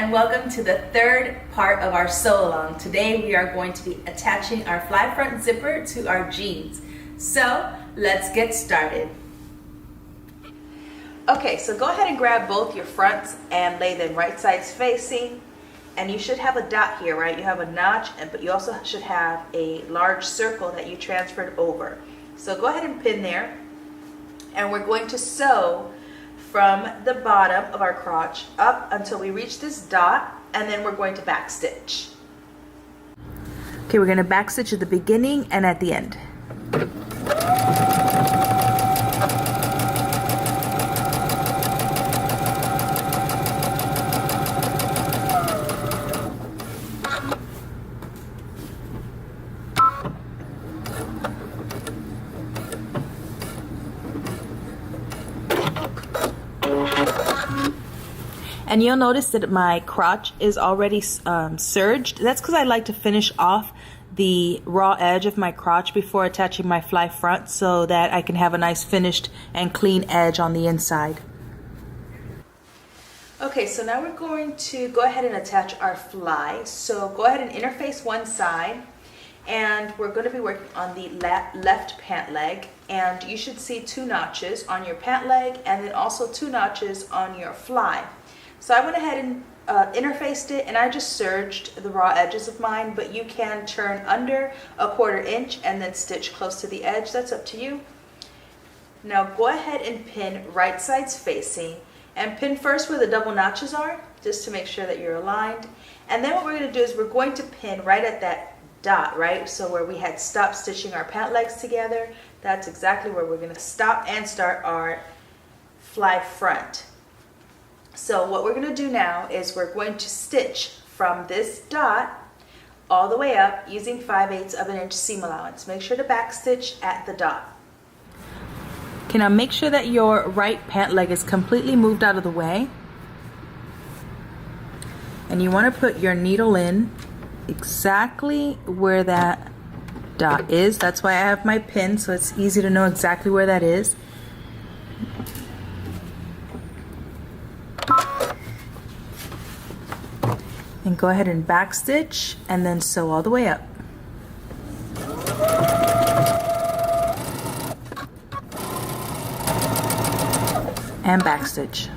and welcome to the third part of our sew along. Today we are going to be attaching our fly front zipper to our jeans. So let's get started. Okay, so go ahead and grab both your fronts and lay them right sides facing. And you should have a dot here, right? You have a notch, but you also should have a large circle that you transferred over. So go ahead and pin there. And we're going to sew from the bottom of our crotch up until we reach this dot, and then we're going to back stitch. Okay, we're going to back stitch at the beginning and at the end. And you'll notice that my crotch is already serged. That's because I like to finish off the raw edge of my crotch before attaching my fly front so that I can have a nice finished and clean edge on the inside. Okay, so now we're going to go ahead and attach our fly. So go ahead and interface one side, and we're going to be working on the left pant leg. And you should see 2 notches on your pant leg and then also 2 notches on your fly. So I went ahead and interfaced it, and I just serged the raw edges of mine, but you can turn under a 1/4 inch and then stitch close to the edge. That's up to you. Now go ahead and pin right sides facing, and pin first where the double notches are, just to make sure that you're aligned. And then what we're going to do is we're going to pin right at that dot, right? So where we had stopped stitching our pant legs together, that's exactly where we're going to stop and start our fly front. So what we're going to do now is we're going to stitch from this dot all the way up using 5/8 of an inch seam allowance. Make sure to back stitch at the dot. Okay, now make sure that your right pant leg is completely moved out of the way. And you want to put your needle in exactly where that dot is. That's why I have my pin, so it's easy to know exactly where that is. And go ahead and back stitch and then sew all the way up. And back stitch.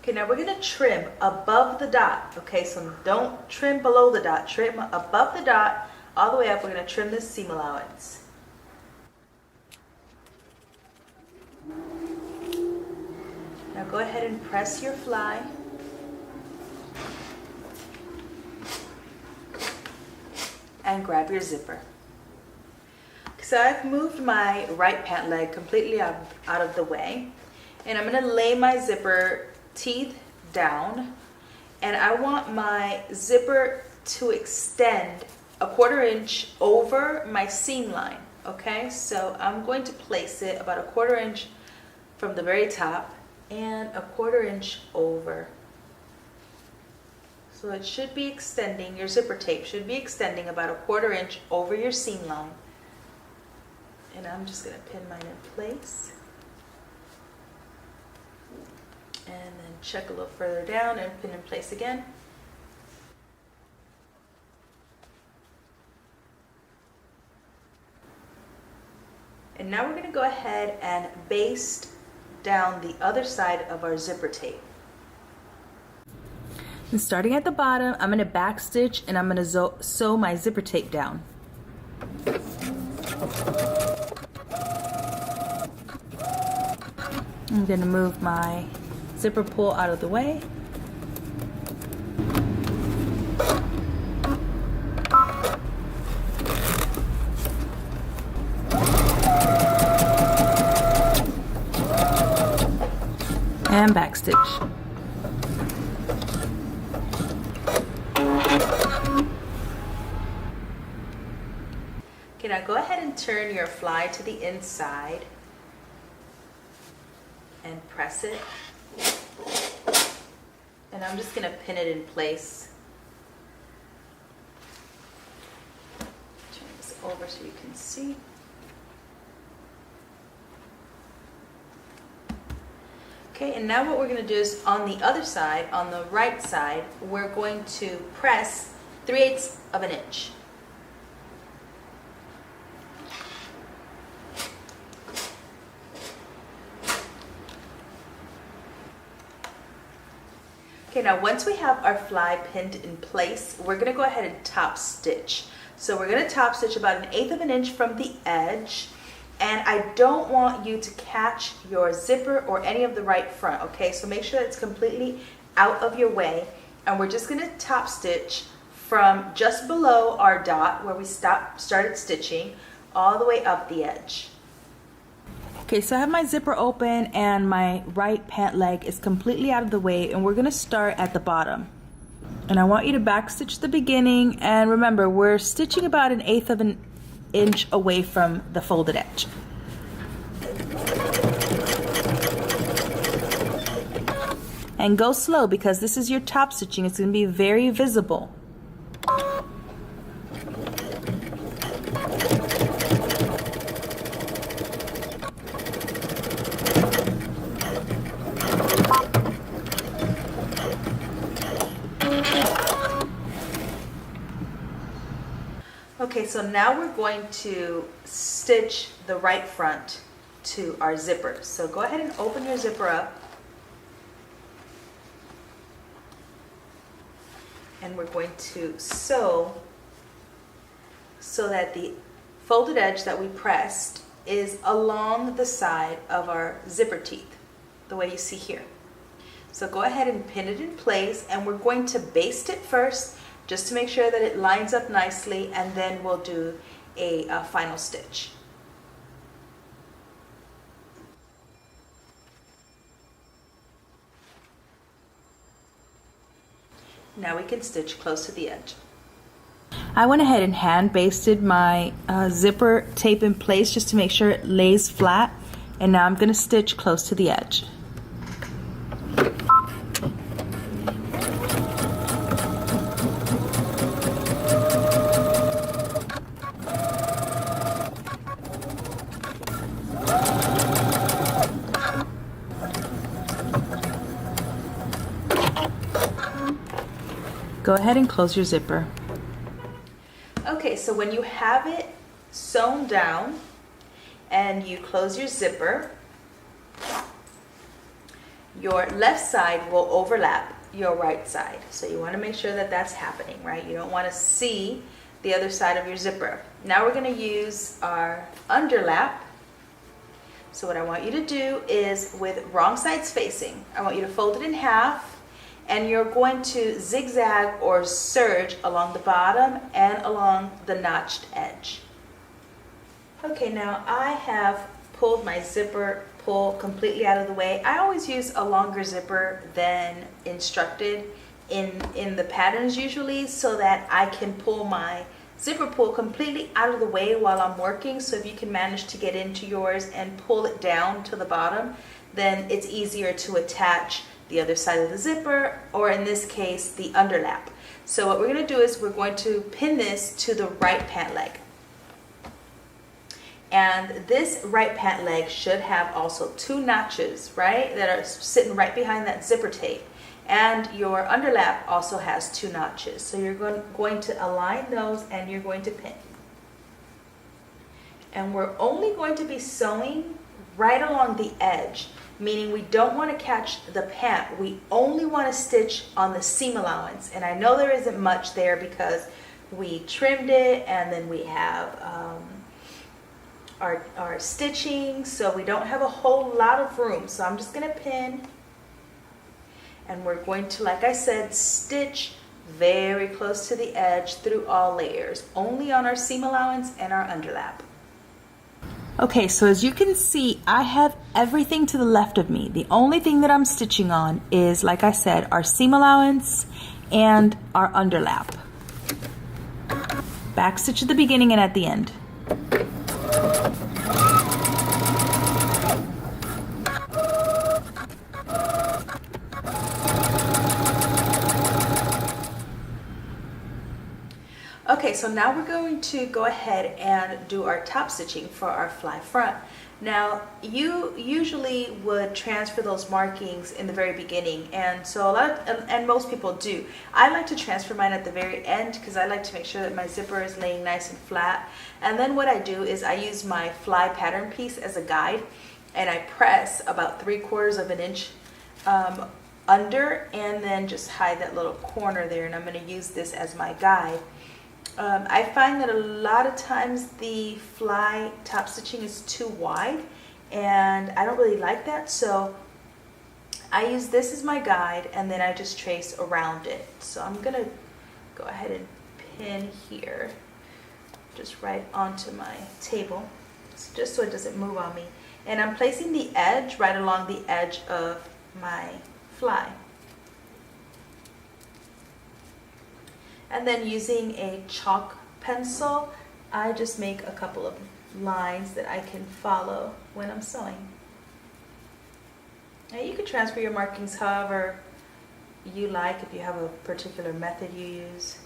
Okay, now we're going to trim above the dot. Okay, so don't trim below the dot, trim above the dot all the way up. We're going to trim this seam allowance. Now go ahead and press your fly. And grab your zipper. So I've moved my right pant leg completely out of the way. And I'm going to lay my zipper teeth down. And I want my zipper to extend a 1/4 inch over my seam line. Okay, so I'm going to place it about a 1/4 inch from the very top and a 1/4 inch over. So it should be extending, your zipper tape should be extending about a 1/4 inch over your seam line. And I'm just going to pin mine in place. And then check a little further down and pin in place again. And now we're going to go ahead and baste down the other side of our zipper tape. And starting at the bottom, I'm going to back stitch and I'm going to sew my zipper tape down. I'm going to move my zipper pull out of the way. And back stitch. Okay, now go ahead and turn your fly to the inside and press it. And I'm just going to pin it in place. Turn this over so you can see. Okay, and now what we're going to do is on the other side, on the right side, we're going to press 3/8 of an inch. Okay, now once we have our fly pinned in place, we're going to go ahead and top stitch. So we're going to top stitch about 1/8 of an inch from the edge. And I don't want you to catch your zipper or any of the right front, okay? So make sure that it's completely out of your way. And we're just gonna top stitch from just below our dot where we started stitching all the way up the edge. Okay, so I have my zipper open and my right pant leg is completely out of the way, and we're gonna start at the bottom. And I want you to back stitch the beginning, and remember, we're stitching about 1/8 of an inch away from the folded edge. And go slow because this is your top stitching. It's going to be very visible. Okay, so now we're going to stitch the right front to our zipper. So go ahead and open your zipper up. And we're going to sew so that the folded edge that we pressed is along the side of our zipper teeth, the way you see here. So go ahead and pin it in place, and we're going to baste it first just to make sure that it lines up nicely, and then we'll do a final stitch. Now we can stitch close to the edge. I went ahead and hand basted my zipper tape in place just to make sure it lays flat, and now I'm going to stitch close to the edge. Go ahead and close your zipper. Okay, so when you have it sewn down and you close your zipper, your left side will overlap your right side. So you want to make sure that that's happening, right? You don't want to see the other side of your zipper. Now we're going to use our underlap. So what I want you to do is, with wrong sides facing, I want you to fold it in half, and you're going to zigzag or serge along the bottom and along the notched edge. Okay, now I have pulled my zipper pull completely out of the way. I always use a longer zipper than instructed in the patterns usually, so that I can pull my zipper pull completely out of the way while I'm working. So if you can manage to get into yours and pull it down to the bottom, then it's easier to attach the other side of the zipper, or in this case, the underlap. So what we're going to do is we're going to pin this to the right pant leg. And this right pant leg should have also 2 notches, right, that are sitting right behind that zipper tape. And your underlap also has 2 notches. So you're going to align those, and you're going to pin. And we're only going to be sewing right along the edge, meaning we don't want to catch the pant. We only want to stitch on the seam allowance. And I know there isn't much there because we trimmed it, and then we have our stitching, so we don't have a whole lot of room. So I'm just going to pin, and we're going to, like I said, stitch very close to the edge through all layers, only on our seam allowance and our underlap. Okay, so as you can see, I have everything to the left of me. The only thing that I'm stitching on is, like I said, our seam allowance and our underlap. Back stitch at the beginning and at the end. Okay, so now we're going to go ahead and do our top stitching for our fly front. Now, you usually would transfer those markings in the very beginning, and so and most people do. I like to transfer mine at the very end because I like to make sure that my zipper is laying nice and flat. And then what I do is I use my fly pattern piece as a guide, and I press about 3/4 of an inch under, and then just hide that little corner there, and I'm going to use this as my guide. I find that a lot of times the fly top stitching is too wide, and I don't really like that, so I use this as my guide, and then I just trace around it. So I'm going to go ahead and pin here, just right onto my table, just so it doesn't move on me. And I'm placing the edge right along the edge of my fly. And then using a chalk pencil, I just make a couple of lines that I can follow when I'm sewing. Now you can transfer your markings however you like, if you have a particular method you use.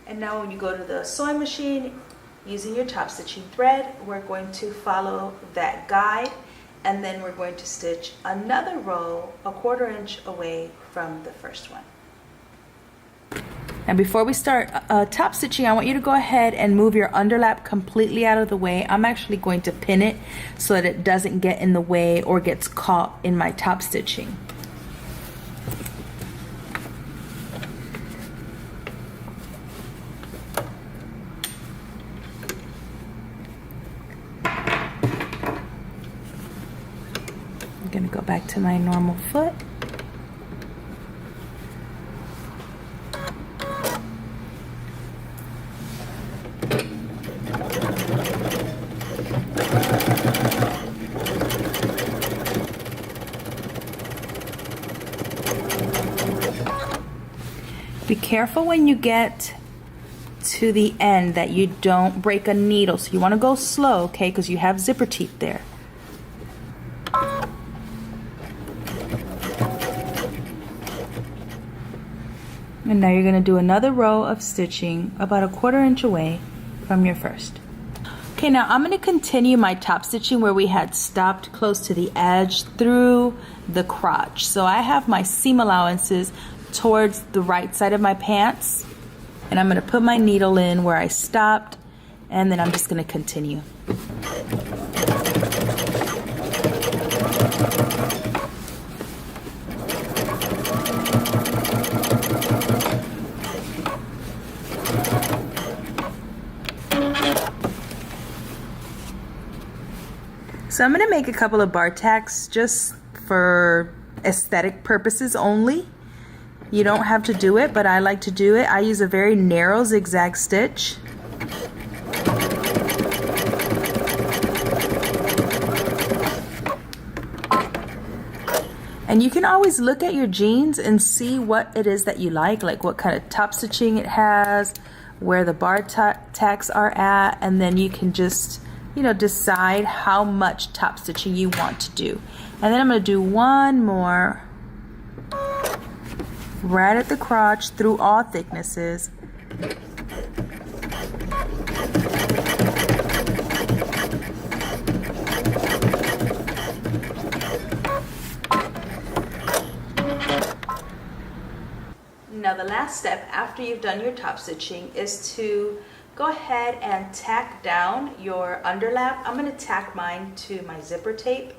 And now when you go to the sewing machine, using your top stitching thread, we're going to follow that guide, and then we're going to stitch another row 1/4 inch away from the first one. And before we start top stitching, I want you to go ahead and move your underlap completely out of the way. I'm actually going to pin it so that it doesn't get in the way or gets caught in my top stitching. I'm going to go back to my normal foot. Be careful when you get to the end that you don't break a needle. So you want to go slow, okay, because you have zipper teeth there. And now you're going to do another row of stitching about 1/4 inch away from your first. Okay, now I'm going to continue my top stitching where we had stopped close to the edge through the crotch. So I have my seam allowances towards the right side of my pants, and I'm going to put my needle in where I stopped, and then I'm just going to continue. So I'm going to make a couple of bar tacks just for aesthetic purposes only. You don't have to do it, but I like to do it. I use a very narrow zigzag stitch. And you can always look at your jeans and see what it is that you like what kind of top stitching it has, where the bar tacks are at, and then you can just decide how much top stitching you want to do. And then I'm going to do one more right at the crotch through all thicknesses. Now the last step after you've done your top stitching is to go ahead and tack down your underlap. I'm going to tack mine to my zipper tape,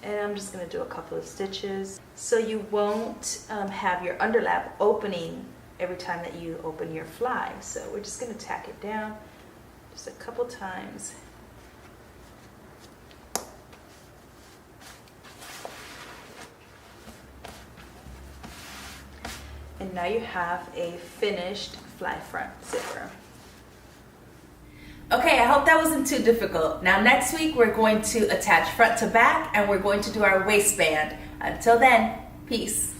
and I'm just going to do a couple of stitches so you won't have your underlap opening every time that you open your fly. So we're just going to tack it down just a couple times. And now you have a finished fly front zipper. Okay, I hope that wasn't too difficult. Now next week we're going to attach front to back, and we're going to do our waistband. Until then, peace.